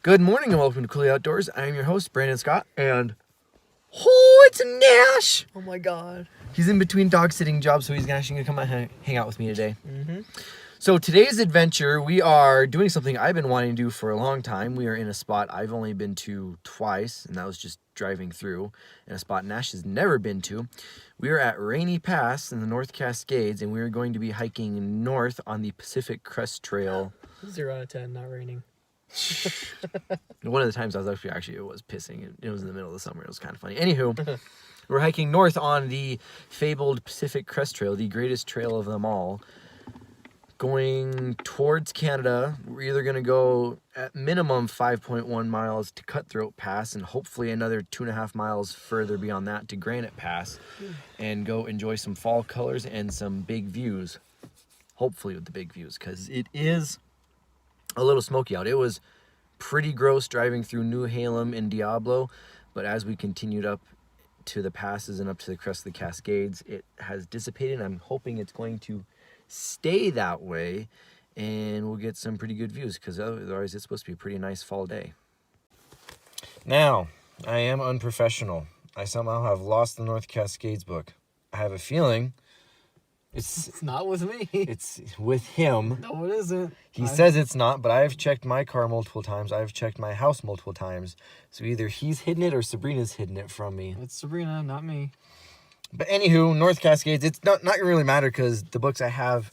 Good morning and welcome to Cooley Outdoors. I am your host, Brandon Scott, and it's Nash! Oh my god. He's in between dog sitting jobs, so he's actually going to come and hang out with me today. Mm-hmm. So today's adventure, we are doing something I've been wanting to do for a long time. We are in a spot I've only been to twice, and that was just driving through, in a spot Nash has never been to. We are at Rainy Pass in the North Cascades, and we are going to be hiking north on the Pacific Crest Trail. 0 out of 10, not raining. One of the times I was actually it was pissing. It was in the middle of the summer. It was kind of funny. Anywho, we're hiking north on the fabled Pacific Crest Trail, the greatest trail of them all. Going towards Canada, we're either going to go at minimum 5.1 miles to Cutthroat Pass and hopefully another 2.5 miles further beyond that to Granite Pass and go enjoy some fall colors and some big views. Hopefully with the big views, because it is a little smoky out. It was pretty gross driving through New Halem and Diablo, but as we continued up to the passes and up to the crest of the Cascades, it has dissipated. I'm hoping it's going to stay that way and we'll get some pretty good views, because otherwise it's supposed to be a pretty nice fall day. Now, I am unprofessional. I somehow have lost the North Cascades book. I have a feeling it's not with me. It's with him. No, it isn't. He says it's not, but I've checked my car multiple times. I've checked my house multiple times. So either he's hidden it or Sabrina's hidden it from me. It's Sabrina, not me. But anywho, North Cascades, it's not going to really matter because the books I have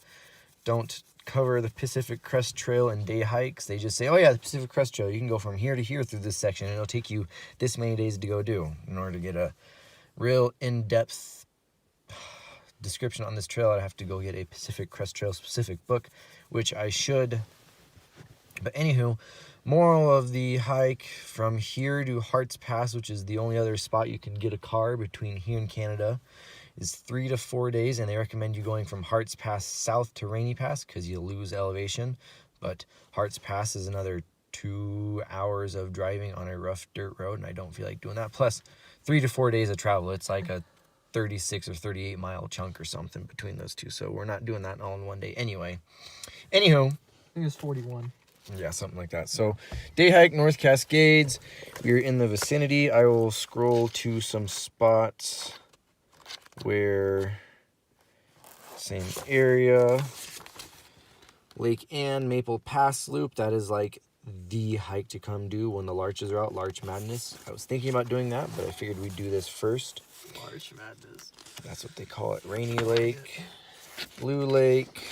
don't cover the Pacific Crest Trail and day hikes. They just say, oh yeah, the Pacific Crest Trail, you can go from here to here through this section, and it'll take you this many days to go do. In order to get a real in-depth description on this trail, I'd have to go get a Pacific Crest Trail specific book, which I should. But anywho, moral of the hike from here to Harts Pass, which is the only other spot you can get a car between here and Canada, is 3 to 4 days, and they recommend you going from Harts Pass south to Rainy Pass because you lose elevation. But Harts Pass is another 2 hours of driving on a rough dirt road, and I don't feel like doing that. Plus 3 to 4 days of travel. It's like a 36 or 38 mile chunk or something between those two, so we're not doing that all in one day anyway. Anywho, I think it's 41. Yeah, something like that. So day hike North Cascades, we're in the vicinity. I will scroll to some spots where same area. Lake Ann, Maple Pass Loop, that is like the hike to come do when the larches are out, Larch Madness. I was thinking about doing that, but I figured we'd do this first. Larch Madness. That's what they call it. Rainy Lake, Blue Lake,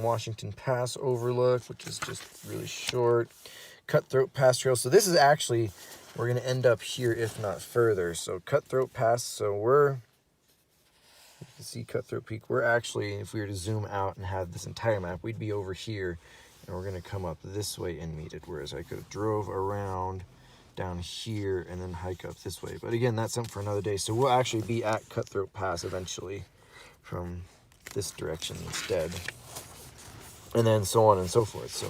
Washington Pass Overlook, which is just really short. Cutthroat Pass Trail. So this is actually, we're going to end up here, if not further. So Cutthroat Pass, so you can see Cutthroat Peak. We're actually, if we were to zoom out and have this entire map, we'd be over here, and we're going to come up this way and meet it, whereas I could have drove around down here and then hike up this way. But again, that's something for another day. So we'll actually be at Cutthroat Pass eventually from this direction instead. And then so on and so forth. So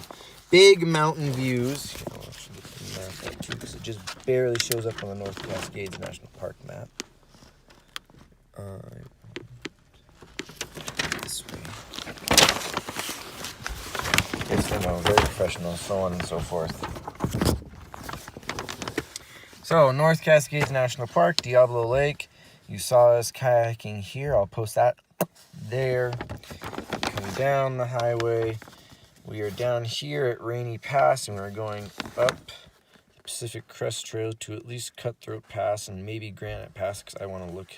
big mountain views. I'll actually get the map up too, because it just barely shows up on the North Cascades National Park map. This way. Yes, no, very professional, so on and so forth. So, North Cascades National Park, Diablo Lake. You saw us kayaking here. I'll post that there. Coming down the highway. We are down here at Rainy Pass, and we're going up Pacific Crest Trail to at least Cutthroat Pass and maybe Granite Pass, because I want to look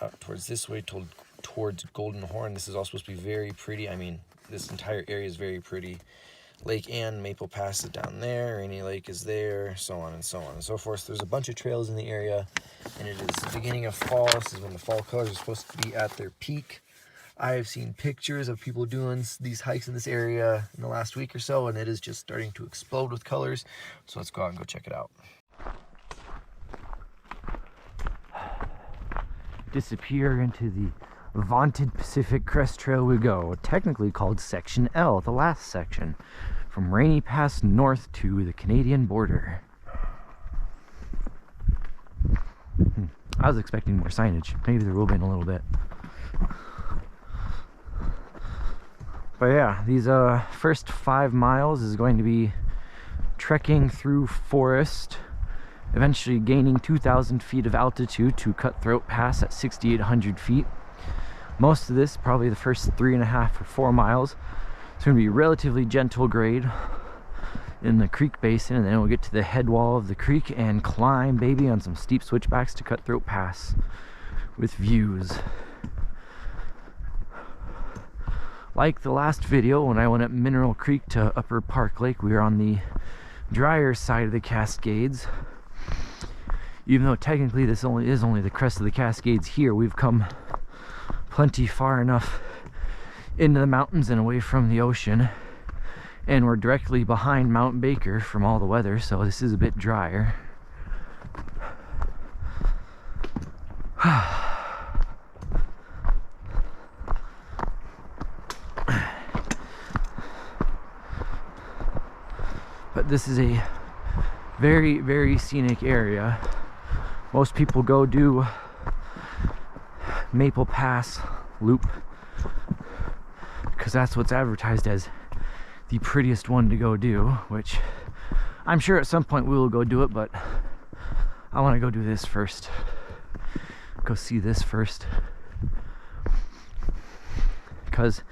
out towards this way, towards Golden Horn. This is all supposed to be very pretty. I mean, this entire area is very pretty. Lake Ann, Maple Pass is down there, Rainy Lake is there, so on and so on and so forth. There's a bunch of trails in the area, and it is the beginning of fall. This is when the fall colors are supposed to be at their peak. I have seen pictures of people doing these hikes in this area in the last week or so, and it is just starting to explode with colors. So let's go out and go check it out. Disappear into the vaunted Pacific Crest Trail we go, technically called Section L, the last section, from Rainy Pass north to the Canadian border. I was expecting more signage. Maybe there will be in a little bit. But yeah, these first 5 miles is going to be trekking through forest, eventually gaining 2,000 feet of altitude to Cutthroat Pass at 6,800 feet. Most of this, probably the first 3.5 or 4 miles, it's going to be relatively gentle grade in the creek basin, and then we'll get to the head wall of the creek and climb, baby, on some steep switchbacks to Cutthroat Pass with views. Like the last video when I went up Mineral Creek to Upper Park Lake, we were on the drier side of the Cascades. Even though technically this is only the crest of the Cascades here, we've come plenty far enough into the mountains and away from the ocean, and we're directly behind Mount Baker from all the weather, so this is a bit drier. But this is a very, very scenic area. Most people go do Maple Pass Loop because that's what's advertised as the prettiest one to go do, which I'm sure at some point we will go do it, but I want to go do this first. Go see this first. Because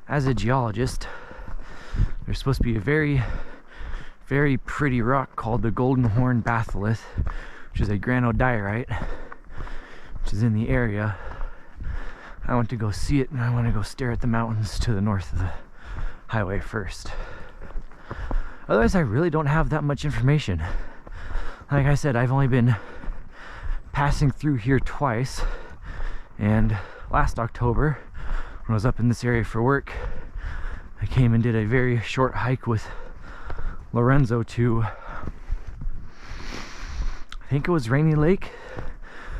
as a geologist, there's supposed to be a very, very pretty rock called the Golden Horn Batholith, which is a granodiorite, which is in the area. I want to go see it, and I want to go stare at the mountains to the north of the highway first. Otherwise, I really don't have that much information. Like I said, I've only been passing through here twice, and last October, when I was up in this area for work, I came and did a very short hike with Lorenzo to, I think it was Rainy Lake.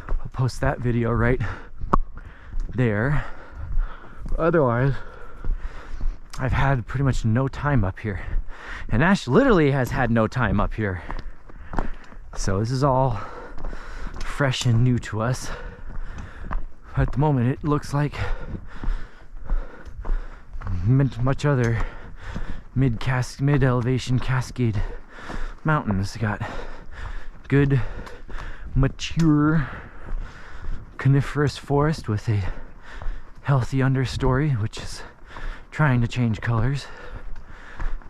I'll post that video right there. Otherwise, I've had pretty much no time up here, and Nash literally has had no time up here, so this is all fresh and new to us. At the moment, it looks like much other mid-elevation Cascade mountains. Got good mature coniferous forest with a healthy understory, which is trying to change colors.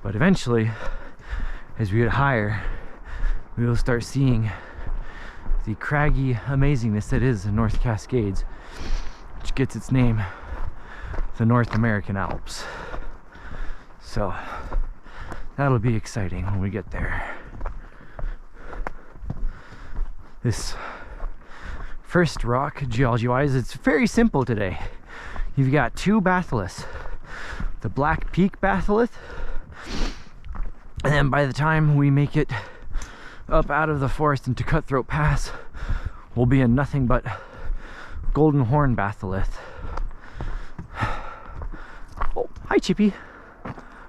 But eventually, as we get higher, we will start seeing the craggy amazingness that is the North Cascades, which gets its name, the North American Alps. So that'll be exciting when we get there. This first rock, geology-wise, it's very simple today. You've got 2 batholiths. The Black Peak batholith, and then by the time we make it up out of the forest into Cutthroat Pass, we'll be in nothing but Golden Horn batholith. Oh, hi Chippy.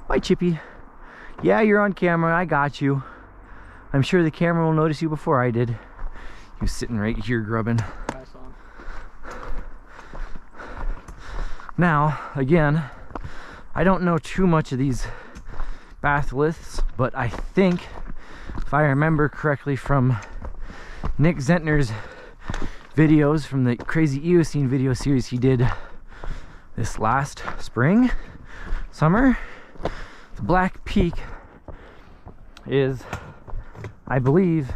Hi Chippy. Yeah, you're on camera, I got you. I'm sure the camera will notice you before I did. He was sitting right here grubbing. Now, again, I don't know too much of these batholiths, but I think, if I remember correctly from Nick Zentner's videos from the Crazy Eocene video series he did this last summer, the Black Peak is, I believe,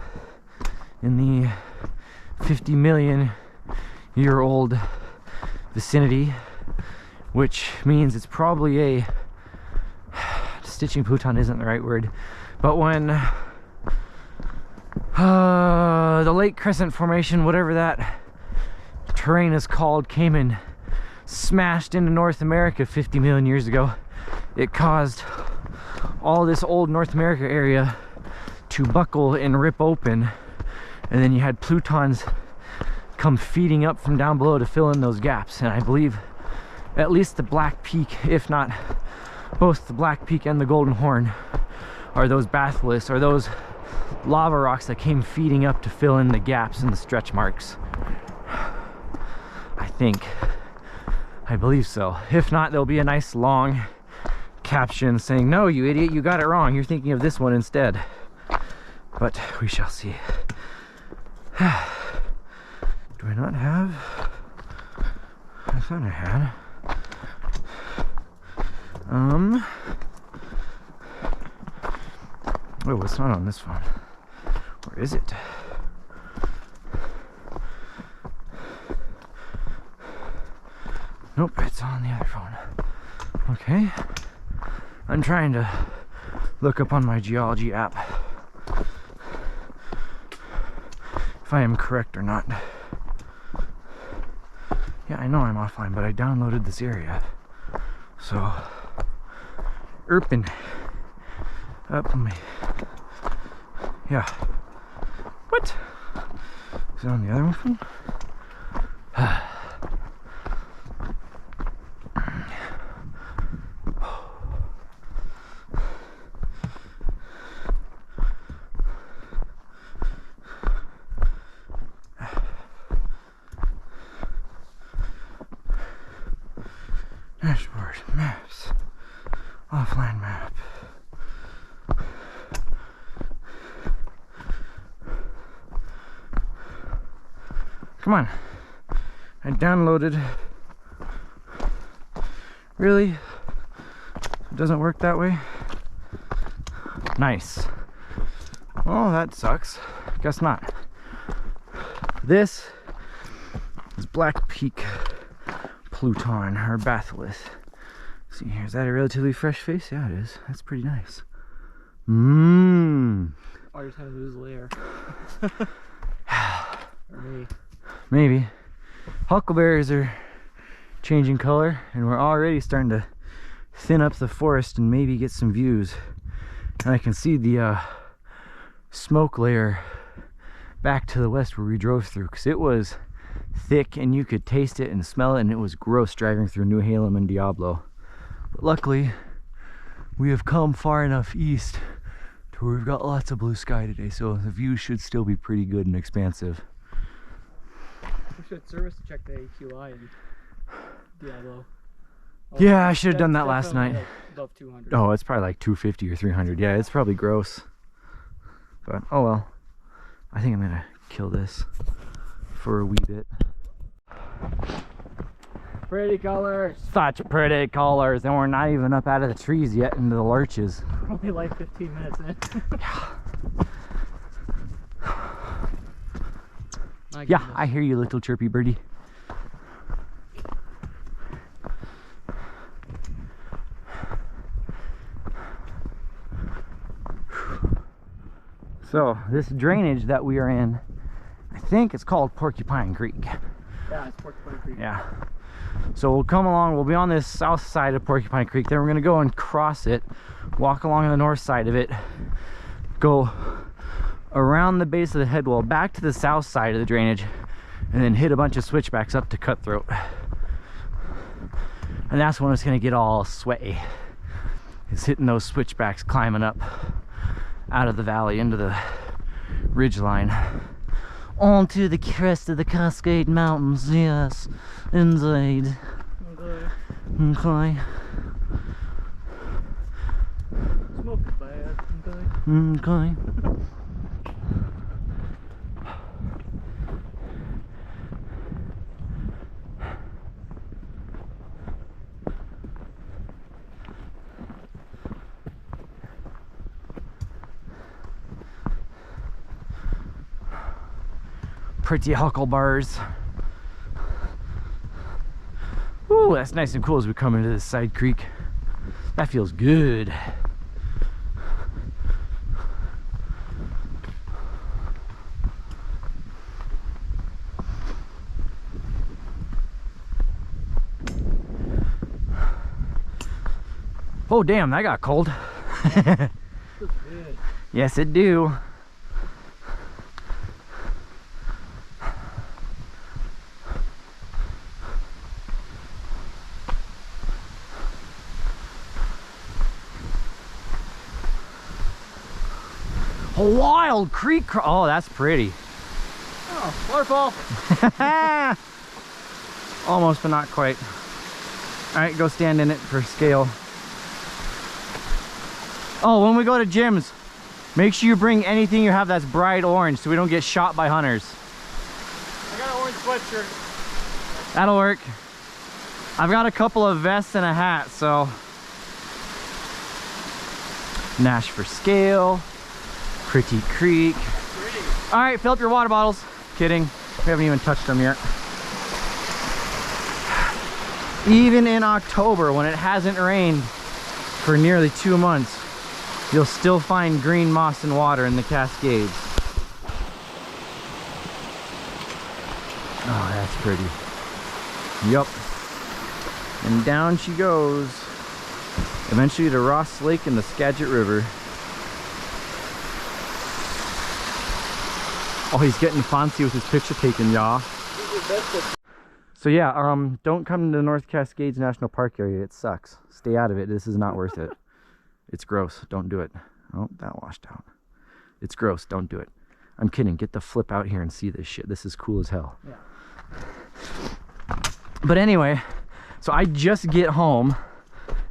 in the 50 million year old vicinity, which means it's probably a, stitching Pluton isn't the right word, but when the Lake Crescent Formation, whatever that terrain is called, came and smashed into North America 50 million years ago, it caused all this old North America area to buckle and rip open, and then you had Plutons come feeding up from down below to fill in those gaps. And I believe at least the Black Peak, if not both the Black Peak and the Golden Horn, are those batholiths, or those lava rocks that came feeding up to fill in the gaps and the stretch marks. I believe so. If not, there'll be a nice long caption saying, "No, you idiot, you got it wrong. You're thinking of this one instead." But we shall see. Do I not have? I thought I had. Oh, it's not on this phone. Where is it? Nope, it's on the other phone. Okay. I'm trying to look up on my Geology app if I am correct or not. Yeah, I know I'm offline, but I downloaded this area. So, Erpen. Up me. Yeah. What? Is it on the other one? Dashboard, maps, offline map. Come on. I downloaded. Really? It doesn't work that way? Nice. Well, that sucks. Guess not. This is Black Peak Pluton, or Batholith. See here, is that a relatively fresh face? Yeah, it is. That's pretty nice. Oh, you're trying to lose layer. Or me. Maybe. Huckleberries are changing color, and we're already starting to thin up the forest and maybe get some views. And I can see the smoke layer back to the west where we drove through, because it was thick and you could taste it and smell it, and it was gross driving through New Halem and Diablo. But luckily, we have come far enough east to where we've got lots of blue sky today, so the views should still be pretty good and expansive. We should service check the AQI in Diablo. Yeah, I should have done that last night. Above 200. Oh, it's probably like 250 or 300. Yeah, it's probably gross. But, oh well. I think I'm gonna kill this for a wee bit. Pretty colors. Such pretty colors, and we're not even up out of the trees yet into the larches. We're only like 15 minutes in. Yeah, I hear you, little chirpy birdie. So, this drainage that we are in, I think it's called Porcupine Creek. Yeah, it's Porcupine Creek. Yeah. So we'll come along, we'll be on this south side of Porcupine Creek, then we're gonna go and cross it, walk along the north side of it, go around the base of the head wall back to the south side of the drainage, and then hit a bunch of switchbacks up to Cutthroat. And that's when it's gonna get all sweaty. It's hitting those switchbacks, climbing up out of the valley into the ridge line. Onto the crest of the Cascade Mountains, yes, indeed. Okay. Smoke is bad. Okay. Pretty huckleberries. Ooh, that's nice and cool as we come into this side creek. That feels good. Oh damn, that got cold. Feels good. Yes, it do. A wild creek. Oh, that's pretty. Oh, waterfall. Almost, but not quite. All right, go stand in it for scale. Oh, when we go to gyms, make sure you bring anything you have that's bright orange so we don't get shot by hunters. I got an orange sweatshirt. That'll work. I've got a couple of vests and a hat, so. Nash for scale. Pretty Creek. Pretty. All right, fill up your water bottles. Kidding. We haven't even touched them yet. Even in October, when it hasn't rained for nearly 2 months, you'll still find green moss and water in the Cascades. Oh, that's pretty. Yup. And down she goes. Eventually to Ross Lake and the Skagit River. Oh, he's getting fancy with his picture taken, y'all. So yeah, don't come to the North Cascades National Park area. It sucks. Stay out of it. This is not worth it. It's gross. Don't do it. Oh, that washed out. It's gross. Don't do it. I'm kidding. Get the flip out here and see this shit. This is cool as hell. Yeah. But anyway, so I just get home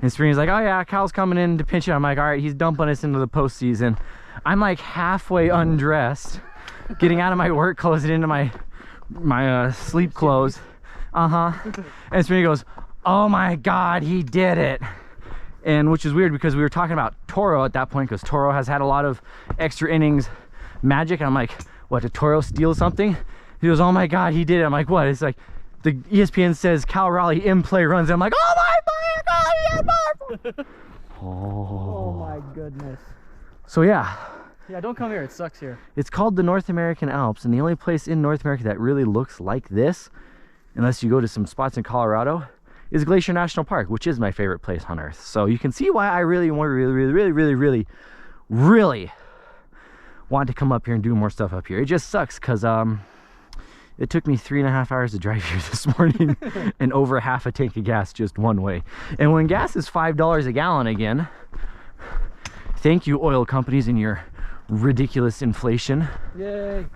and Serena's like, oh yeah, Cal's coming in to pinch it. I'm like, all right, he's dumping us into the postseason. I'm like halfway undressed, getting out of my work clothes and into my sleep clothes. And Serena goes, oh my God, he did it. And which is weird because we were talking about Toro at that point, because Toro has had a lot of extra innings magic. And I'm like, what, did Toro steal something? He goes, oh my God, he did it. I'm like, what? It's like, the ESPN says Cal Raleigh in play runs. I'm like, oh my God, he had more. Oh my goodness. So yeah. Yeah, don't come here. It sucks here. It's called the North American Alps, and the only place in North America that really looks like this, unless you go to some spots in Colorado, is Glacier National Park, which is my favorite place on earth. So you can see why I really want to come up here and do more stuff up here. It just sucks because it took me 3.5 hours to drive here this morning and over half a tank of gas just one way. And when gas is $5 a gallon again, thank you oil companies and your ridiculous inflation. Yay.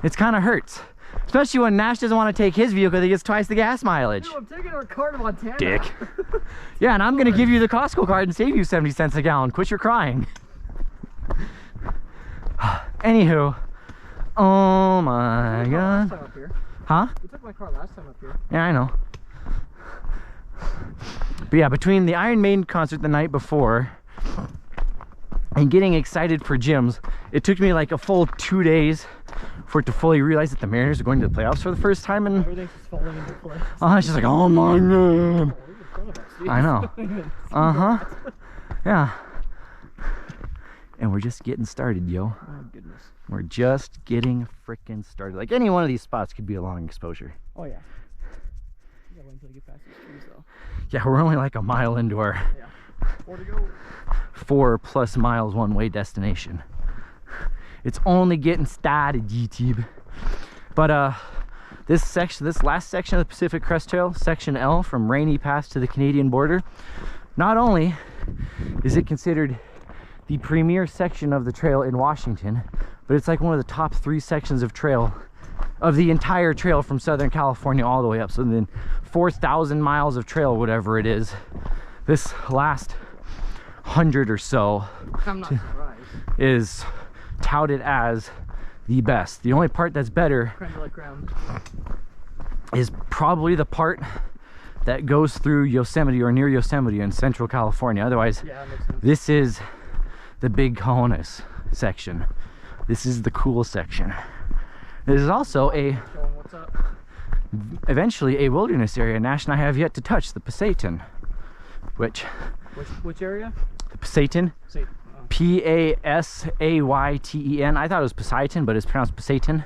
It's kind of hurts. Especially when Nash doesn't want to take his vehicle that gets twice the gas mileage. Dude, I'm taking our car to Montana. Dick. Yeah, and I'm going to give you the Costco card and save you 70 cents a gallon. Quit your crying. Anywho. Oh my God. Up here. Huh? We took my car last time up here. Yeah, I know. But yeah, between the Iron Maiden concert the night before and getting excited for gyms, it took me like a full 2 days for it to fully realize that the Mariners are going to the playoffs for the first time. And everything's just falling into place. it's just like, oh my God. I know. Yeah. And we're just getting started, yo. My goodness. We're just getting freaking started. Like any one of these spots could be a long exposure. Oh yeah. You gotta wait until you get past these trees though. Yeah, we're only like a mile into our 4 to go. 4+ miles one-way destination. It's only getting started, YouTube. But this last section of the Pacific Crest Trail, section L from Rainy Pass to the Canadian border, not only is it considered the premier section of the trail in Washington, but it's like one of the top 3 sections of trail of the entire trail from Southern California all the way up. So then 4,000 miles of trail, whatever it is, this last 100 or so I'm not surprised. is touted as the best. The only part that's better is probably the part that goes through Yosemite or near Yosemite in Central California. Otherwise, yeah, that makes sense. This is the Big Cojones section. This is the cool section. This is also What's up? eventually a wilderness area Nash and I have yet to touch, the Pasayten, which area? the Pasayten, P-A-S-A-Y-T-E-N. I thought it was Pasayten, but it's pronounced Pasayten.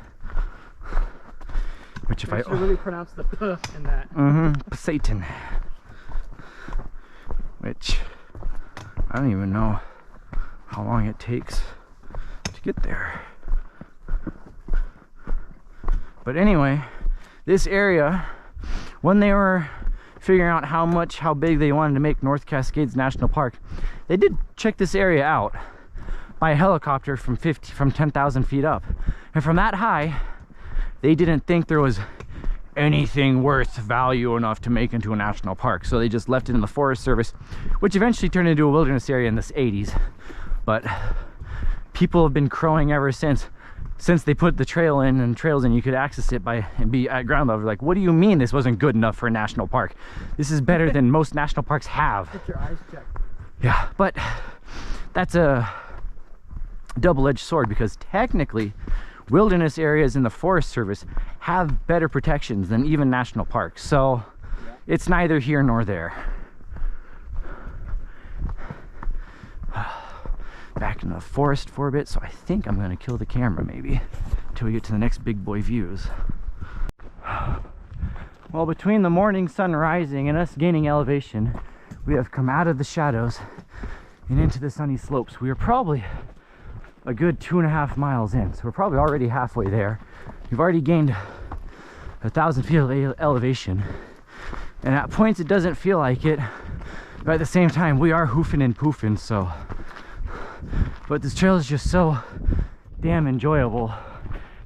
Which if I really pronounce the P in that. Pasayten. Which I don't even know how long it takes to get there. But anyway, this area, when they were figuring out how big they wanted to make North Cascades National Park, they did check this area out by a helicopter from 10,000 feet up. And from that high, they didn't think there was anything worth value enough to make into a national park. So they just left it in the Forest Service, which eventually turned into a wilderness area in the 80s. But people have been crowing ever since they put the trail in and trails in. You could access it by and be at ground level. Like, what do you mean this wasn't good enough for a national park? This is better than most national parks have. Get your eyes checked. Yeah, but that's a double-edged sword, because technically wilderness areas in the Forest Service have better protections than even national parks. So it's neither here nor there. Back in the forest for a bit, so I think I'm gonna kill the camera maybe until we get to the next big boy views. Well, between the morning sun rising and us gaining elevation, we have come out of the shadows and into the sunny slopes. We are probably a good 2.5 miles in, so we're probably already halfway there. We've already gained 1,000 feet of elevation, and at points it doesn't feel like it, but at the same time we are hoofing and poofing. So but this trail is just so damn enjoyable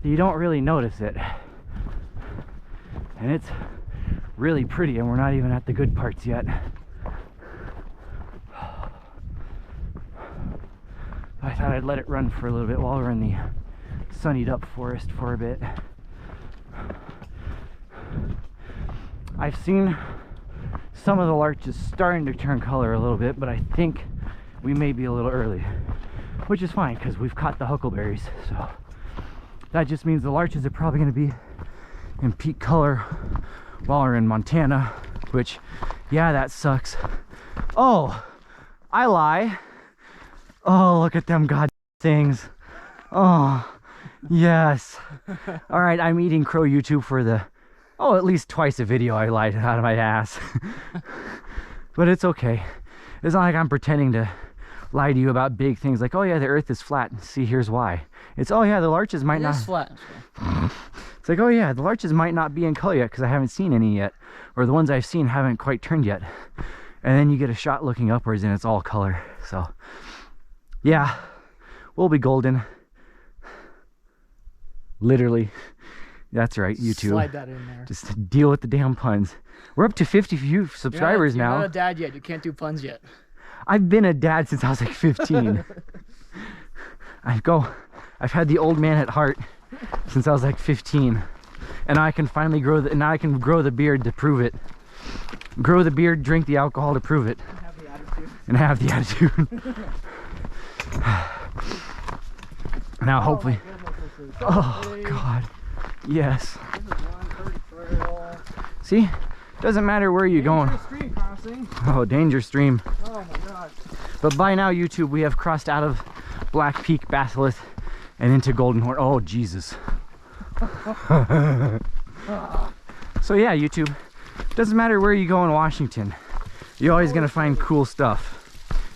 that you don't really notice it, and it's really pretty, and we're not even at the good parts yet. I thought I'd let it run for a little bit while we're in the sunnied up forest for a bit. I've seen some of the larches starting to turn color a little bit, but I think we may be a little early, which is fine because we've caught the huckleberries. So that just means the larches are probably going to be in peak color while we're in Montana, which, yeah, that sucks. Oh, I lie. Oh, look at them god things. Oh, yes. All right, I'm eating crow YouTube for the, at least twice a video I lied out of my ass. But it's okay. It's not like I'm pretending to lie to you about big things like, oh yeah, the earth is flat. See, here's why. It's, oh yeah, the larches might not. It's flat. It's like, oh yeah, the larches might not be in color yet because I haven't seen any yet, or the ones I've seen haven't quite turned yet. And then you get a shot looking upwards and it's all color. So yeah, we'll be golden. Literally. That's right, YouTube. Slide that in there. Just deal with the damn puns. We're up to 50 subscribers now. You're not a dad yet. You can't do puns yet. I've been a dad since I was like 15. I've had the old man at heart since I was like 15, and now I can finally grow the beard to prove it. Grow the beard, drink the alcohol to prove it, and have the attitude. Now hopefully, oh god, yes. See, doesn't matter where you're going. Stream crossing. Oh, danger stream. Oh my god. But by now, YouTube, we have crossed out of Black Peak, Batholith, and into Golden Horn. Oh, Jesus. So yeah, YouTube, doesn't matter where you go in Washington, you're always gonna find cool stuff.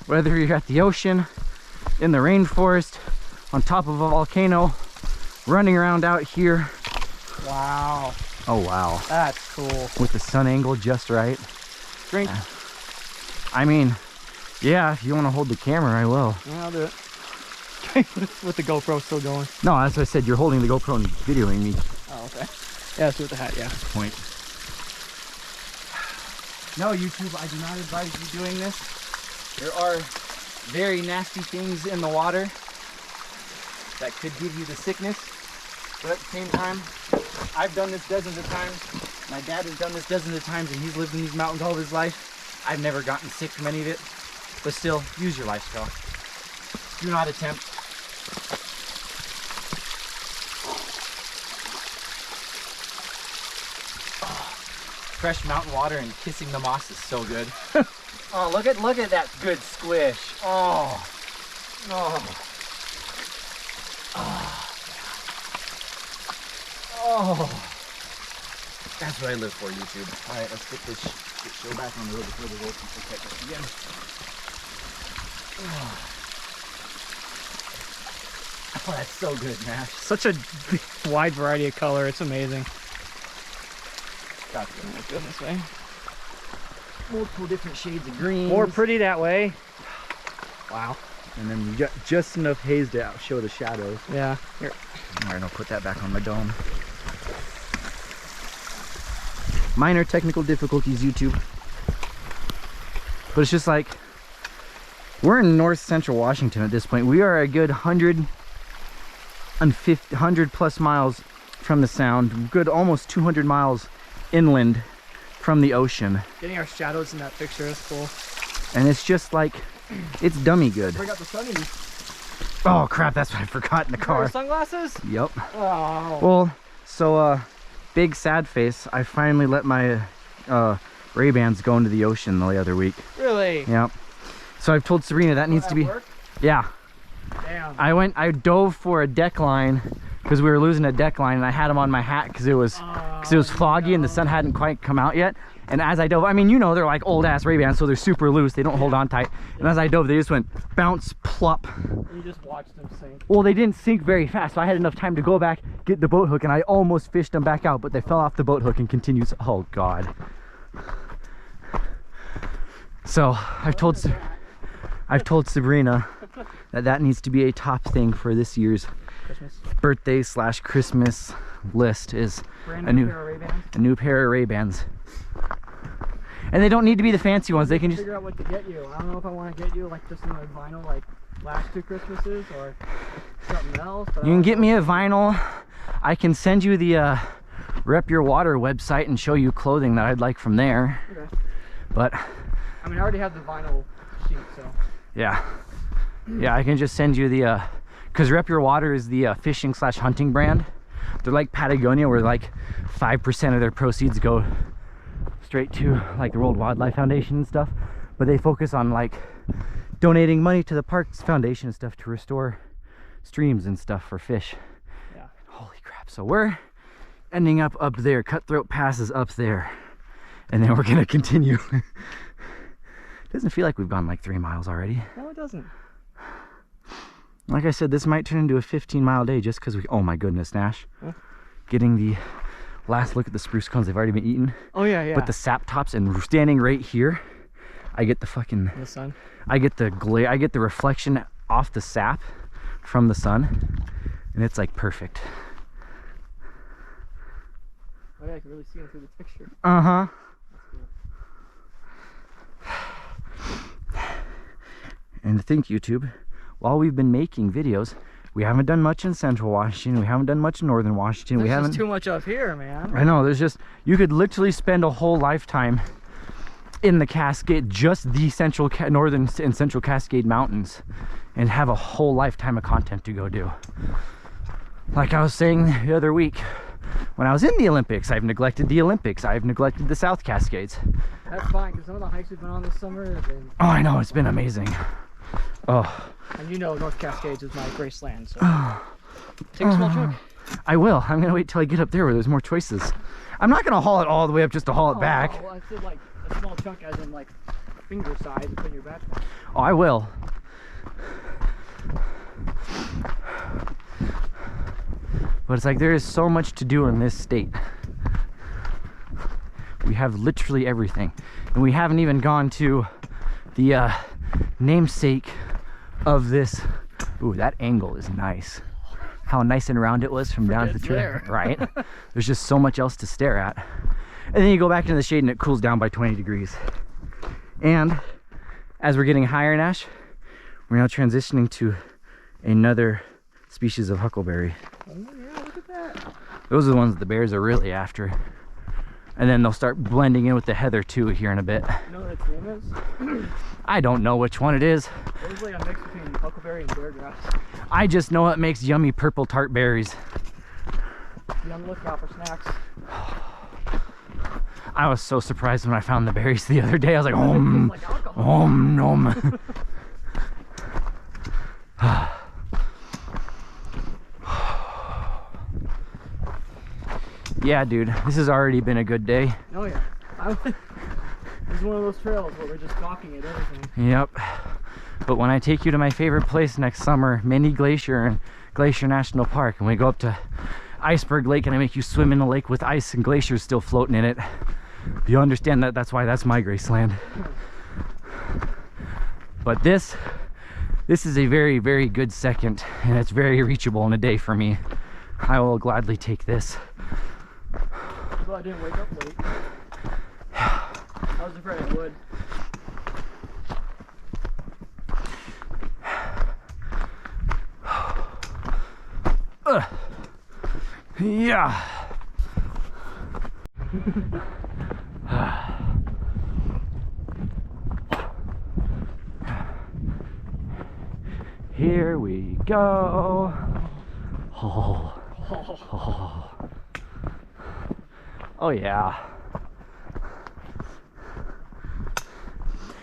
Whether you're at the ocean, in the rainforest, on top of a volcano, running around out here. Wow. Oh wow. That's cool. With the sun angle just right. Drink. I mean, yeah, if you want to hold the camera, I will. Yeah, I'll do it. With the GoPro still going. No, that's what I said. You're holding the GoPro and videoing me. Oh, okay. Yeah, that's with the hat, yeah. Point. No, YouTube, I do not advise you doing this. There are very nasty things in the water that could give you the sickness. But at the same time, I've done this dozens of times. My dad has done this dozens of times, and he's lived in these mountains all of his life. I've never gotten sick from any of it. But still, use your lifestyle. Do not attempt. Fresh mountain water and kissing the moss is so good. Oh, look at that good squish. Oh. Oh. Oh. Oh. That's what I live for, YouTube. All right, let's get this show back on the road before the road people catch us again. Oh, that's so good, Nash. Such a wide variety of color. It's amazing. Gotcha. Let's go this way. Multiple different shades of green. More pretty that way. Wow. And then you got just enough haze to show the shadows. Yeah. Here. All right, I'll put that back on my dome. Minor technical difficulties, YouTube. But it's just like, we're in north central Washington at this point. We are a good 100 plus miles from the sound, good almost 200 miles inland from the ocean. Getting our shadows in that picture is cool. And it's just like, it's dummy good. Bring out the sunnies. Oh crap, that's what I forgot in the car. Sunglasses? Yep. Oh. Well, so big sad face, I finally let my Ray-Bans go into the ocean the other week. Really? Yep. So I've told Sabrina that needs to be... Work? Yeah. Damn. I dove for a deck line because we were losing a deck line, and I had them on my hat because it was foggy and the sun hadn't quite come out yet. And as I dove, I mean, you know, they're like old ass Ray-Bans, so they're super loose, they don't hold on tight. And as I dove, they just went bounce, plop. You just watched them sink. Well, they didn't sink very fast, so I had enough time to go back, get the boat hook, and I almost fished them back out, but they fell off the boat hook and continues. Oh god. So I've told Sabrina that needs to be a top thing for this year's birthday / Christmas list, is a new pair of Ray-Bans. And they don't need to be the fancy ones. They can just figure out what to get you. I don't know if I want to get you like just another vinyl like last 2 Christmases or something else. You can get me a vinyl. I can send you the Rep Your Water website and show you clothing that I'd like from there. Okay. But I mean, I already have the vinyl sheet, so. yeah, I can just send you the because Rep Your Water is the fishing / hunting brand. They're like Patagonia, where like 5% of their proceeds go straight to like the World Wildlife Foundation and stuff, but they focus on like donating money to the Parks Foundation and stuff to restore streams and stuff for fish. Yeah. Holy crap. So we're ending up there. Cutthroat Pass is up there, and then we're gonna continue. Doesn't feel like we've gone like 3 miles already. No, it doesn't. Like I said, this might turn into a 15-mile day just because we... Oh my goodness, Nash. Huh? Getting the last look at the spruce cones. They've already been eaten. Oh yeah, yeah. But the sap tops, and standing right here, I get the fucking... The sun? I get the glare, I get the reflection off the sap from the sun, and it's like perfect. Oh yeah, I can really see them through the picture. Uh-huh. And think, YouTube, while we've been making videos, we haven't done much in central Washington, we haven't done much in northern Washington. There's we haven't just too much up here, man. I know, there's just, you could literally spend a whole lifetime in the Cascade, just the northern and central Cascade mountains, and have a whole lifetime of content to go do. Like I was saying the other week, when I was in the Olympics, I've neglected the Olympics, I've neglected the South Cascades. That's fine, because some of the hikes we've been on this summer have been... Oh, I know, it's been amazing. Oh. And you know North Cascades is my Graceland, so take a small chunk. I will. I'm gonna wait till I get up there where there's more choices. I'm not gonna haul it all the way up just to haul it back. Well, I said like a small chunk as in like finger size to put in your backpack. Oh, I will. But it's like there is so much to do in this state. We have literally everything. And we haven't even gone to the namesake of this. Ooh, that angle is nice. How nice and round it was from down to the trail. Right? There's just so much else to stare at. And then you go back into the shade and it cools down by 20 degrees. And as we're getting higher, Nash, we're now transitioning to another species of huckleberry. Oh yeah, look at that. Those are the ones that the bears are really after. And then they'll start blending in with the heather too here in a bit. You know what its name is? I don't know which one it is. It was like a mix between huckleberry and bear grass. I just know it makes yummy purple tart berries. Be on the lookout for snacks. I was so surprised when I found the berries the other day. I was like, nom. Yeah, dude, this has already been a good day. Oh yeah. It's one of those trails where we're just gawking at everything. Yep. But when I take you to my favorite place next summer, Mini Glacier and Glacier National Park, and we go up to Iceberg Lake and I make you swim in the lake with ice and glaciers still floating in it, you understand that that's why that's my Graceland. But this is a very, very good second, and it's very reachable in a day for me. I will gladly take this. Well, I didn't wake up late. I was afraid it would. Yeah. Here we go. Oh. Oh. Oh yeah.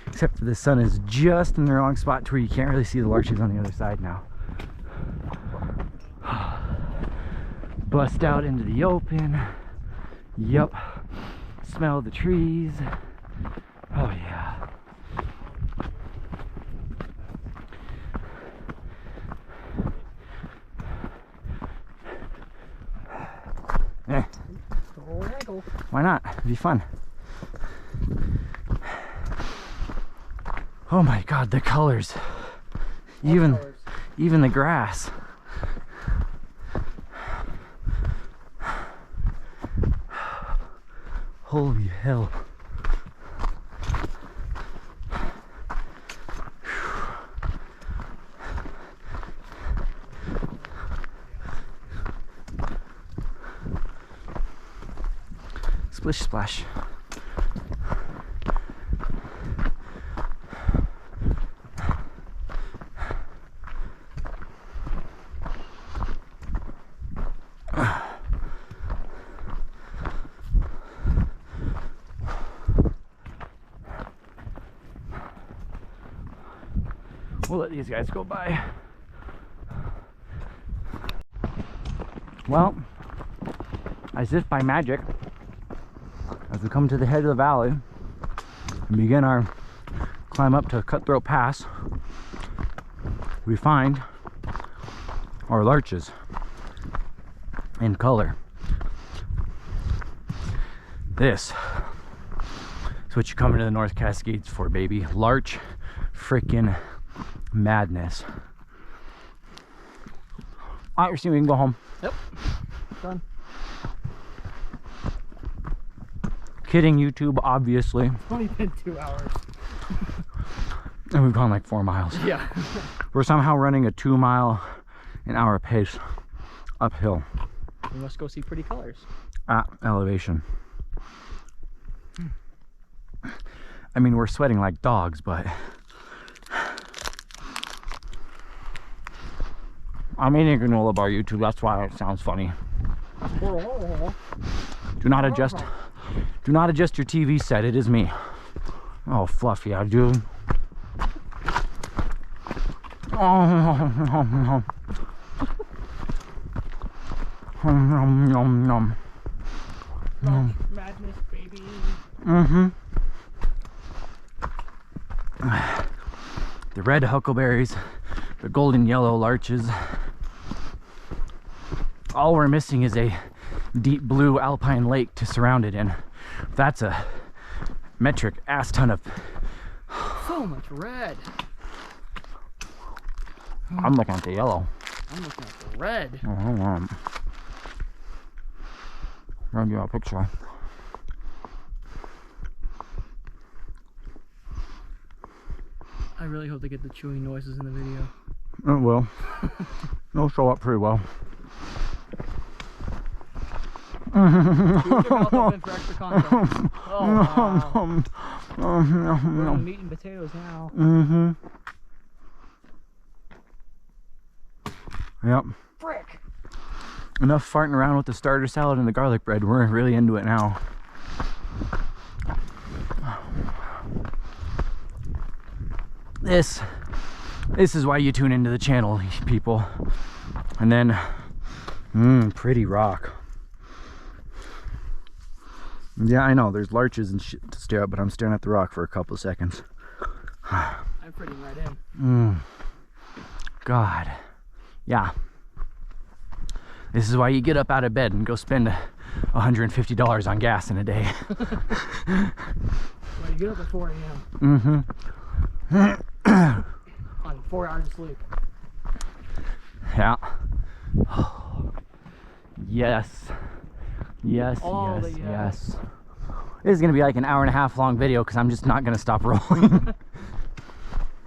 Except for the sun is just in the wrong spot to where you can't really see the larches on the other side now. Bust out into the open. Yup. Smell the trees. Oh yeah. Eh. Why not? It'd be fun. Oh my god, the colors. Even the grass. Holy hell. Splish splash. We'll let these guys go by. Well, as if by magic, as we come to the head of the valley and begin our climb up to Cutthroat Pass, we find our larches in color. This is what you come into the North Cascades for, baby. Larch freaking madness. Alright, Christine, we can go home. Yep. Done. Kidding, YouTube, obviously. It's only been 2 hours. And we've gone like 4 miles. Yeah. We're somehow running a 2-mile-an-hour pace uphill We must go see pretty colors. at elevation. I mean, we're sweating like dogs, but I'm eating a granola bar, YouTube. That's why it sounds funny. Do not adjust your TV set. It is me. Oh, fluffy, I do. Oh, Madness, baby. The red huckleberries, the golden yellow larches. All we're missing is a deep blue alpine lake to surround it in. That's a metric ass ton of. So much red. I'm looking at the yellow. I'm looking at the red. Oh, hold on. I'll give you a picture. I really hope they get the chewing noises in the video. It will. It'll show up pretty well. Keep your mouth open for extra content. Oh, wow. We're on meat and potatoes now. Yep. Frick. Enough farting around with the starter salad and the garlic bread. We're really into it now. This is why you tune into the channel, people. And then, pretty rock. Yeah, I know, there's larches and shit to stare at, but I'm staring at the rock for a couple of seconds. I'm pretty right in. God. Yeah. This is why you get up out of bed and go spend $150 on gas in a day. Well, you get up at 4 a.m. On 4 hours of sleep. Yeah. Yes. Yes, All yes, the yes. This is gonna be like an hour and a half long video because I'm just not gonna stop rolling.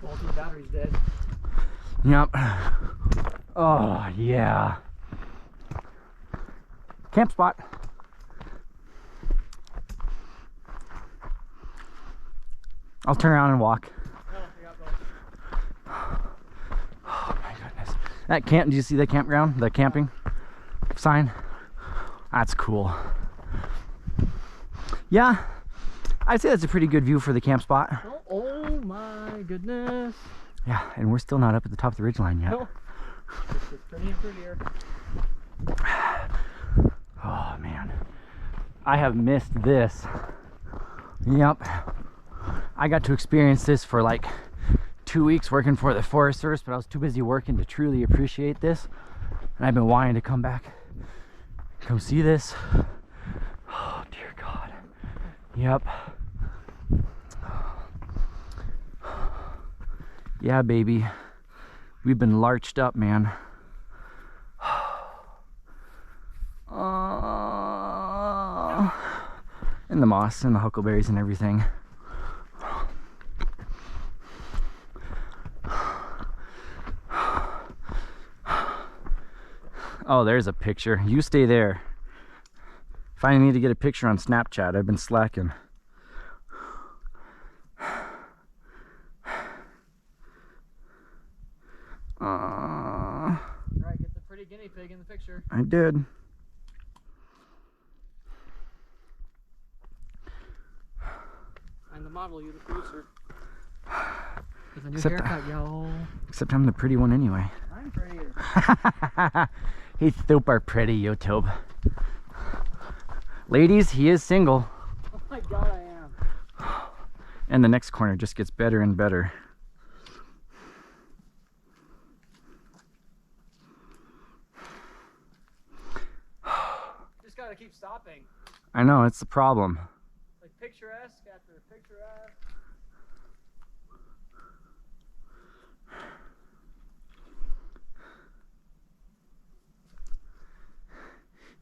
Faulty battery's dead. Yep. Oh yeah. Camp spot. I'll turn around and walk. Oh my goodness. That camp, do you see the campground? The camping sign? That's cool. Yeah, I'd say that's a pretty good view for the camp spot. Oh my goodness. Yeah, and we're still not up at the top of the ridgeline yet. No. This is pretty and prettier. Oh man, I have missed this. Yep, I got to experience this for like 2 weeks working for the Forest Service, but I was too busy working to truly appreciate this, and I've been wanting to come back, come see this. Oh dear God. Yep. Yeah, baby, we've been larched up, man. And the moss and the huckleberries and everything. Oh, there's a picture. You stay there. If I need to get a picture on Snapchat, I've been slacking. Right, get the pretty guinea pig in the picture. I did. I'm the model, you're the producer. With a new Except haircut, yo. Except I'm the pretty one anyway. I'm prettier. He's super pretty, YouTube. Ladies, he is single. Oh my God, I am. And the next corner just gets better and better. Just gotta keep stopping. I know, it's the problem. Like picturesque after picturesque.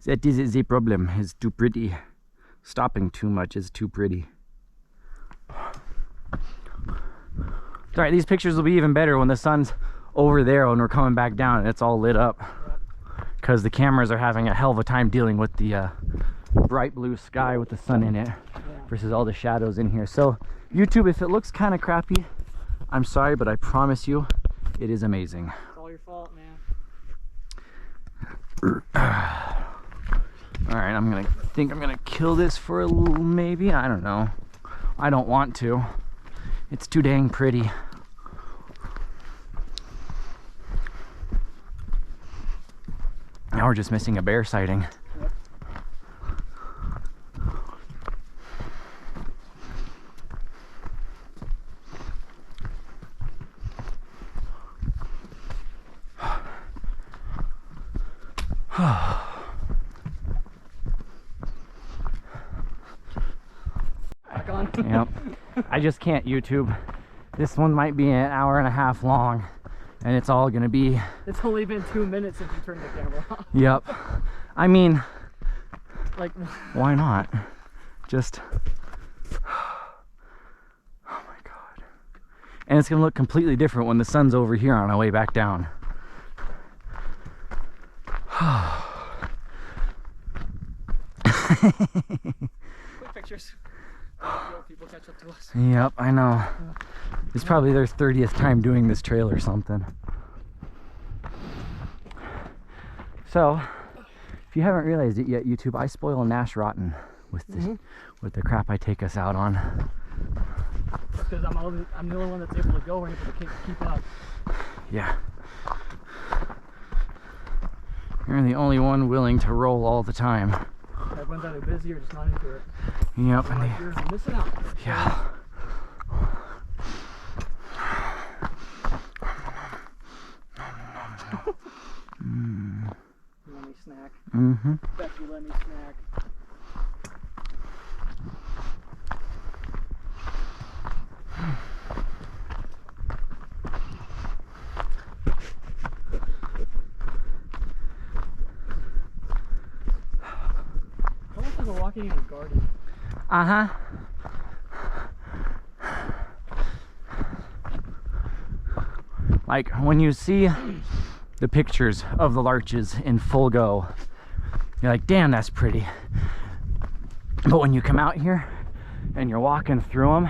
That is the problem, is too pretty. Stopping too much is too pretty. Alright, these pictures will be even better when the sun's over there when we're coming back down and it's all lit up. Because the cameras are having a hell of a time dealing with the bright blue sky with the sun in it versus all the shadows in here. So YouTube, if it looks kind of crappy, I'm sorry, but I promise you it is amazing. It's all your fault, man. Alright, I think I'm gonna kill this for a little, maybe. I don't know. I don't want to. It's too dang pretty. Now we're just missing a bear sighting. Back on. Yep. I just can't YouTube. This one might be an hour and a half long, and it's all gonna be. It's only been 2 minutes since you turned the camera off. Yep. I mean, Like, why not? Just. Oh my God. And it's gonna look completely different when the sun's over here on our way back down. quick pictures. People catch up to us. Yep, I know. It's probably their 30th time doing this trail or something. So, if you haven't realized it yet, YouTube, I spoil Nash rotten with the crap I take us out on. Because I'm the only one that's able to go and able to keep up. Yeah. You're the only one willing to roll all the time. Everyone's either busy or just not into it. Yep. And You're missing out. yeah. You let me snack. Mm-hmm. Bet you let me snack. Almost like we're walking in a garden. Uh-huh. Like when you see the pictures of the larches in full go, you're like, damn, that's pretty. But when you come out here and you're walking through them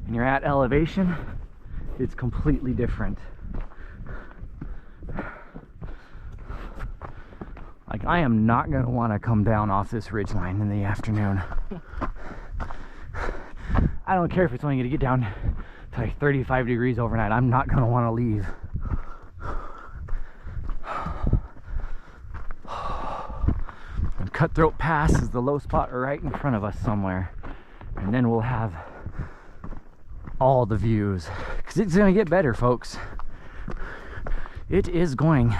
and you're at elevation, it's completely different. Like, I am not going to want to come down off this ridgeline in the afternoon. I don't care if it's only going to get down to like 35 degrees overnight. I'm not going to want to leave. And Cutthroat Pass is the low spot right in front of us somewhere. And then we'll have all the views. Because it's going to get better, folks. It is going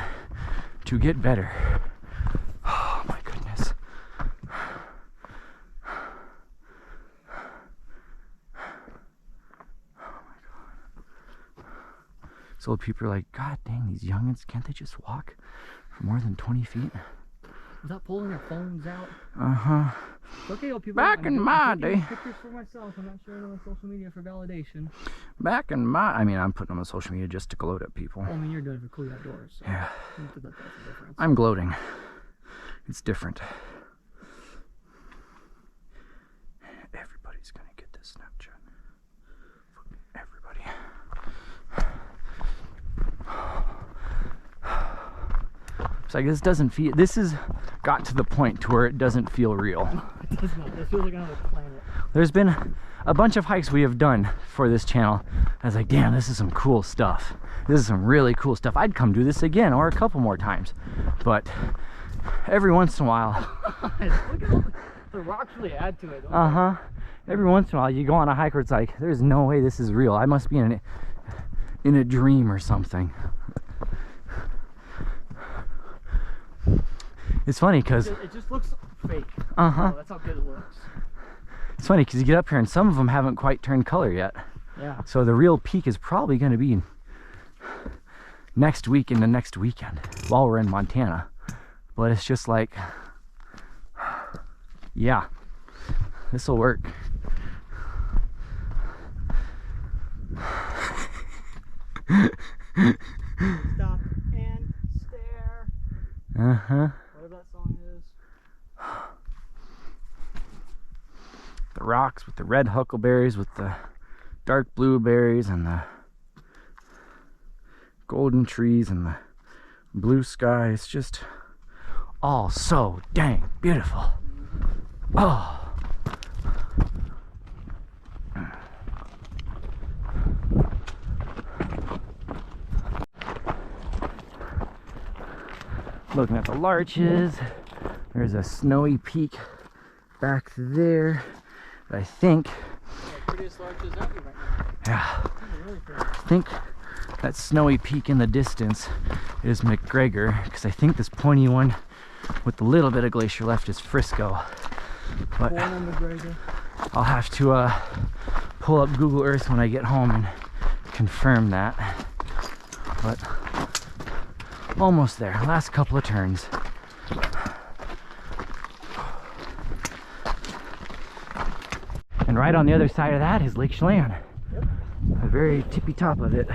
to get better. Oh my goodness. So people are like, God dang, these youngins, can't they just walk for more than 20 feet? Without pulling their phones out. Uh-huh. It's okay, people. Back in my day. Pictures for myself. I'm not sharing them on social media for validation. Back in my, I mean, I'm putting them on social media just to gloat at people. Well, I mean, you're doing it for cool outdoors. So Yeah. that's the difference. I'm gloating. It's different. Everybody's gonna get this Snapchat. Everybody. It's like, this doesn't feel, this has got to the point to where it doesn't feel real. It does not. It feels like another planet. There's been a bunch of hikes we have done for this channel. I was like, damn, this is some cool stuff. This is some really cool stuff. I'd come do this again or a couple more times. But every once in a while. Look at all the rocks really add to it. Uh-huh. Every once in a while you go on a hike where it's like, there's no way this is real. I must be in a dream or something. It's funny because it just looks fake. Uh-huh. Oh, that's how good it looks. It's funny because you get up here and some of them haven't quite turned color yet. Yeah. So the real peak is probably going to be next week and the next weekend while we're in Montana. But it's just like, yeah, this will work. Stop and stare. Uh-huh. Whatever that song is. The rocks with the red huckleberries, with the dark blueberries, and the golden trees, and the blue sky. It's just all so dang beautiful. Oh. Looking at the larches. There's a snowy peak back there. I think, Prettiest larches out here right now. yeah, Really pretty. I think that snowy peak in the distance is McGregor, because I think this pointy one with the little bit of glacier left is Frisco. But Born on McGregor. I'll have to pull up Google Earth when I get home and confirm that. But almost there, last couple of turns. And right on the other side of that is Lake Chelan. Yep. The very tippy top of it.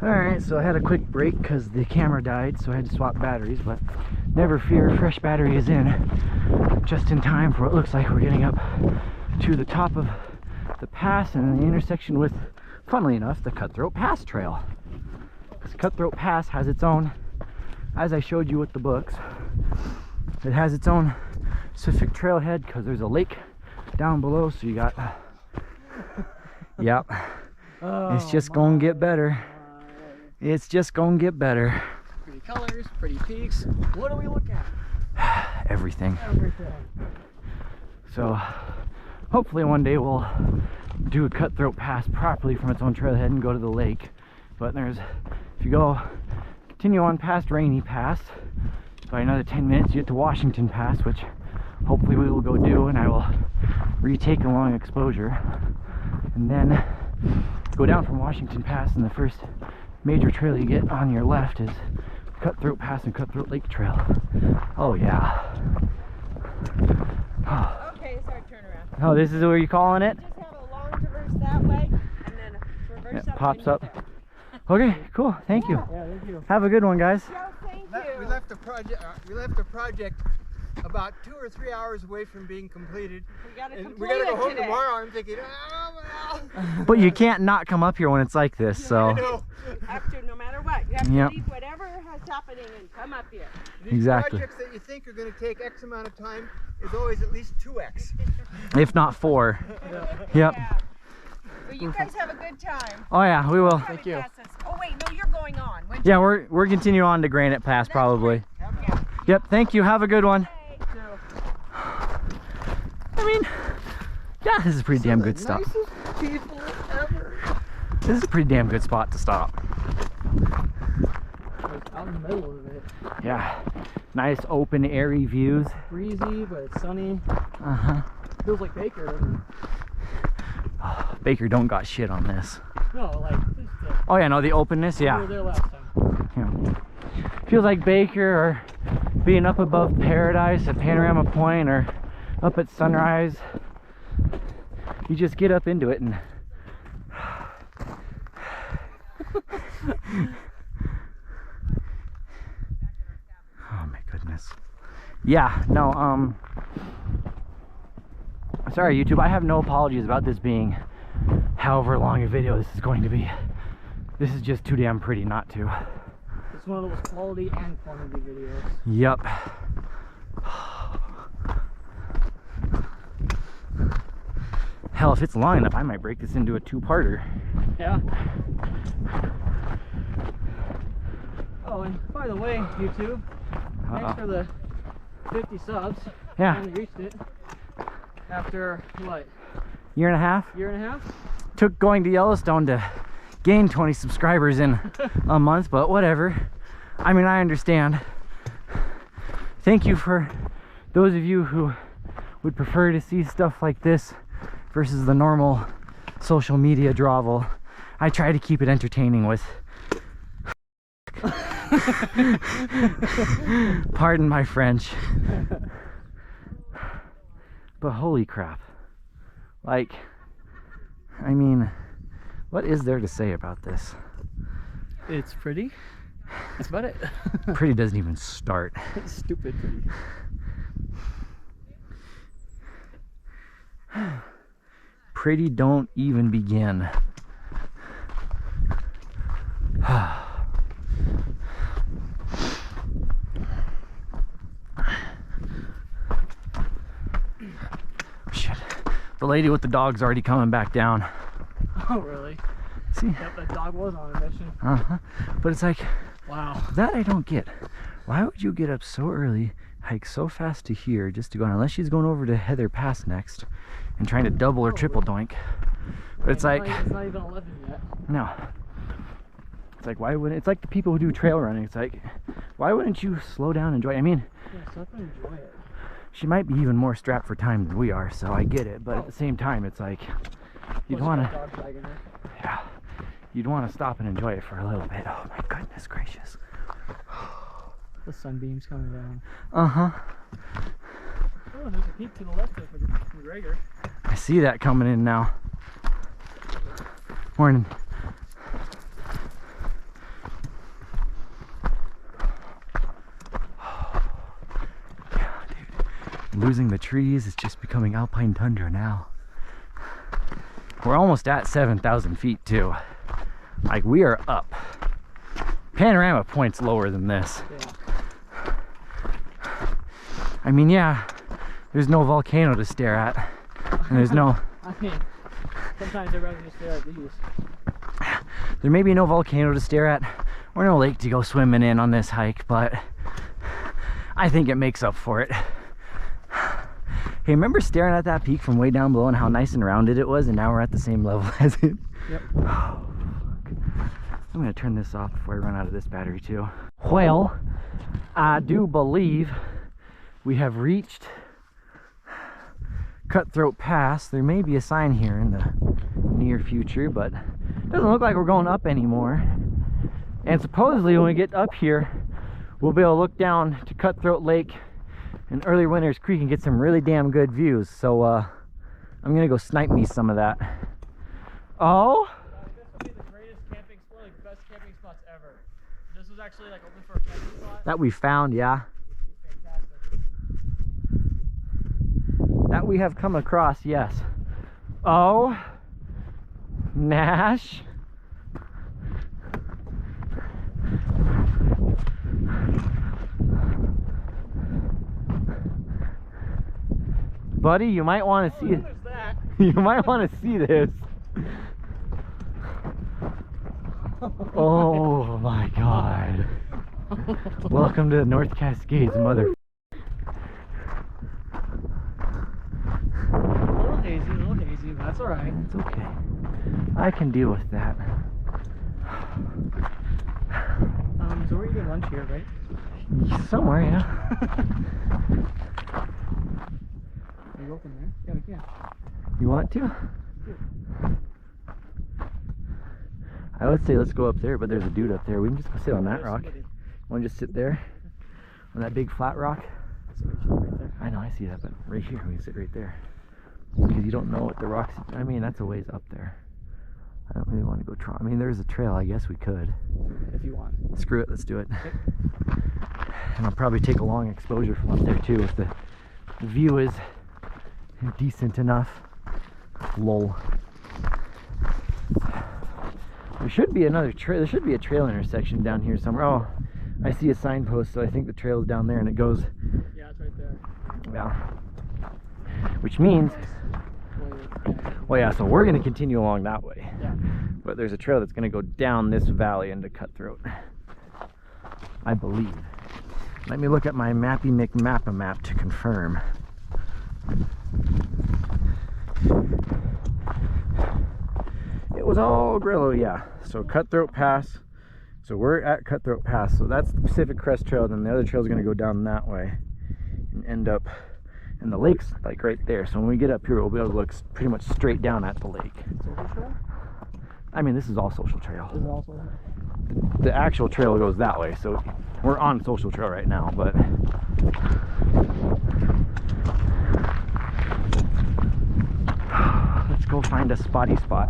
Alright, so I had a quick break because the camera died, so I had to swap batteries, but never fear, fresh battery is in just in time for what looks like we're getting up to the top of the pass and the intersection with, funnily enough, the Cutthroat Pass trail. Because Cutthroat Pass has its own, as I showed you with the books, it has its own specific trailhead because there's a lake down below, so you got, yep, it's just gonna get better. It's just gonna get better. Pretty colors, pretty peaks. What do we look at? Everything. Everything. So hopefully one day we'll do a Cutthroat Pass properly from its own trailhead and go to the lake. But there's, if you go, continue on past Rainy Pass, by another 10 minutes you get to Washington Pass, which hopefully we will go do, and I will retake a long exposure. And then go down from Washington Pass, and the first major trail you get on your left is Cutthroat Pass and Cutthroat Lake Trail. Oh yeah. Okay, it's our turn. Oh, this is where you're calling it? Just have a long traverse that way, and then reverse It up. pops when up. you're there. Okay, cool. Thank you. Yeah, thank you. Have a good one, guys. Joe, thank We you. left the project. About 2 or 3 hours away from being completed. We gotta And complete we gotta go it home today. tomorrow. I'm thinking, oh, well. But you can't not come up here when it's like this, I so. know. Have to, no matter what. You have Yep. to leave whatever is happening and come up here. These Exactly. projects that you think are going to take X amount of time is always at least 2X. If not 4. Yep. Yeah. Well, you guys have a good time. Oh yeah, we will. Thank you. Oh wait, no, you're going on. When'd Yeah, we're continuing on to Granite Pass probably. Yeah. Yep, thank you. Have a good one. Okay. I mean, yeah, this is a pretty damn good stop. Nicest people ever. This is a pretty damn good spot to stop. Like out in the middle of it. Yeah. Nice open airy views. Breezy, but it's sunny. Uh-huh. Feels like Baker, doesn't Baker don't got shit on this. it? No, like just Oh yeah, no, the openness, we yeah. were there last time. Yeah. Feels like Baker or being up above Paradise at Panorama Point or up at sunrise. You just get up into it and oh my goodness. Yeah, no, sorry YouTube, I have no apologies about this being however long a video this is going to be. This is just too damn pretty not to. It's one of those quality and quantity videos. Yep. Hell, if it's long enough, I might break this into a 2-parter. Yeah. Oh, and by the way, YouTube, thanks for the 50 subs. Yeah. Finally reached it. After what? Year and a half? Year and a half? Took going to Yellowstone to gain 20 subscribers in a month, but whatever. I mean, I understand. Thank you for those of you who would prefer to see stuff like this versus the normal social media dravel. I try to keep it entertaining with pardon my French. But holy crap. Like, I mean, what is there to say about this? It's pretty. That's about it. Pretty doesn't even start. It's stupid pretty. Pretty don't even begin. Shit. The lady with the dog's already coming back down. Oh, really? See? Yep, that dog was on a mission. Uh-huh. But it's like, Wow. that I don't get. Why would you get up so early, hike so fast to here just to go on? Unless she's going over to Heather Pass next and trying to double or triple doink. But it's like, It's not even 11 yet. no. It's like, why wouldn't, it's like the people who do trail running. It's like, why wouldn't you slow down and enjoy? I mean, Yeah, so I can enjoy it. she might be even more strapped for time than we are, so I get it. But at the same time, it's like, you'd Plus, want you got to, dog tagging her. yeah, you'd want to stop and enjoy it for a little bit. Oh my goodness gracious. The sunbeams coming down. Uh-huh. Oh, there's a peak to the left of McGregor. I see that coming in now. Morning. Yeah, dude. Losing the trees, it's just becoming alpine tundra now. We're almost at 7,000 feet too. Like, we are up. Panorama Point's lower than this. Yeah. I mean, yeah, there's no volcano to stare at. And there's no, I mean, sometimes I'd rather just stare at these. there may be no volcano to stare at or no lake to go swimming in on this hike, but I think it makes up for it. Hey, remember staring at that peak from way down below and how nice and rounded it was, and now we're at the same level as it? Yep. Oh, fuck. I'm gonna turn this off before I run out of this battery too. Well, I do believe we have reached Cutthroat Pass. There may be a sign here in the near future, but it doesn't look like we're going up anymore. And supposedly when we get up here, we'll be able to look down to Cutthroat Lake and Early Winters Creek and get some really damn good views. So I'm gonna go snipe me some of that. Oh? This will be the greatest camping spot, like best camping spots ever. This was actually like open for a camping spot. That we found, yeah. Fantastic. That we have come across, yes. Oh, Nash. Buddy, you might want to see it. You might want to see this. Oh my God. Welcome to the North Cascades, mother. A little hazy, but that's alright. It's okay. I can deal with that. So we're eating lunch here, right? Somewhere, yeah. Can we go from there? Yeah, we can. You want to? I would say let's go up there, but there's a dude up there. We can just go sit on that rock. Want to just sit there? On that big flat rock? Right there. I know, I see that, but right here, we can sit right there. Because you don't know what the rocks... I mean, that's a ways up there. I don't really want to go try... I mean, there's a trail. I guess we could. If you want. Screw it, let's do it. And I'll probably take a long exposure from up there, too, if the view is decent enough. Lol. There should be another trail. There should be a trail intersection down here somewhere. Oh, I see a signpost, so I think the trail is down there and it goes... Yeah, it's right there. Yeah. Which means... Well, yeah, so we're going to continue along that way. Yeah. But there's a trail that's going to go down this valley into Cutthroat. I believe. Let me look at my Mappy McMap-a-map to confirm. It was all Grillo, yeah. So Cutthroat Pass. So we're at Cutthroat Pass. So that's the Pacific Crest Trail. Then the other trail is going to go down that way and end up in the lake's like right there. So when we get up here, we'll be able to look pretty much straight down at the lake. Social trail? I mean, this is all Social Trail. Is it also? The actual trail goes that way. So we're on Social Trail right now, but let's go find a spotty spot.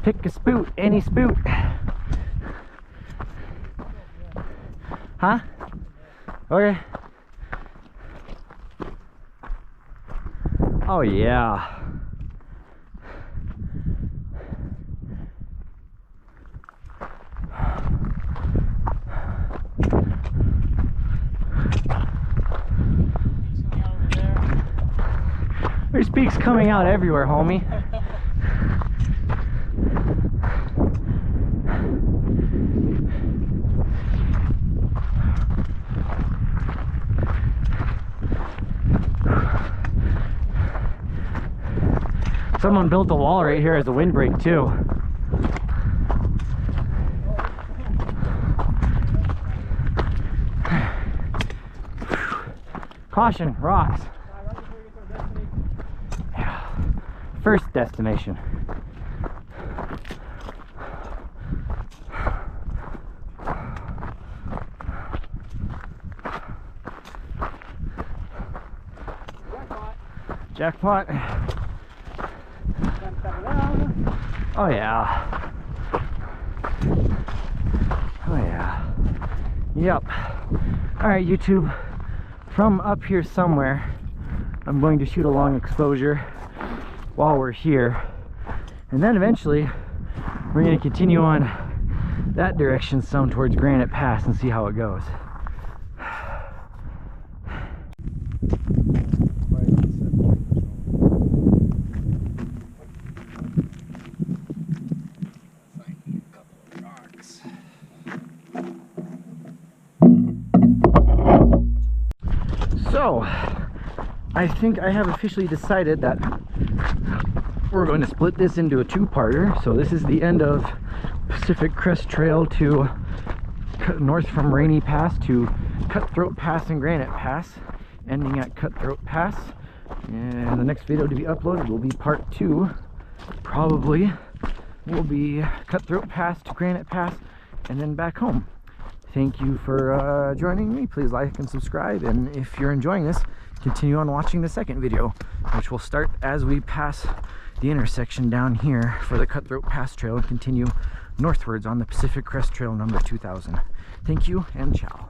Pick a spoot, any spoot. Huh? Okay. Oh yeah. There's peaks coming out everywhere, homie. Someone built a wall right here as a windbreak too. Caution, rocks. Yeah. First destination. Jackpot. Oh yeah. Oh yeah. Yep. Alright, YouTube. From up here somewhere, I'm going to shoot a long exposure while we're here. And then eventually, we're going to continue on that direction some towards Granite Pass and see how it goes. So, I think I have officially decided that we're going to split this into a two-parter. So this is the end of Pacific Crest Trail to north from Rainy Pass to Cutthroat Pass and Granite Pass, ending at Cutthroat Pass. And the next video to be uploaded will be part 2. Probably will be Cutthroat Pass to Granite Pass and then back home. Thank you for joining me. Please like and subscribe, and if you're enjoying this, continue on watching the second video, which will start as we pass the intersection down here for the Cutthroat Pass Trail and continue northwards on the Pacific Crest Trail number 2000. Thank you and ciao.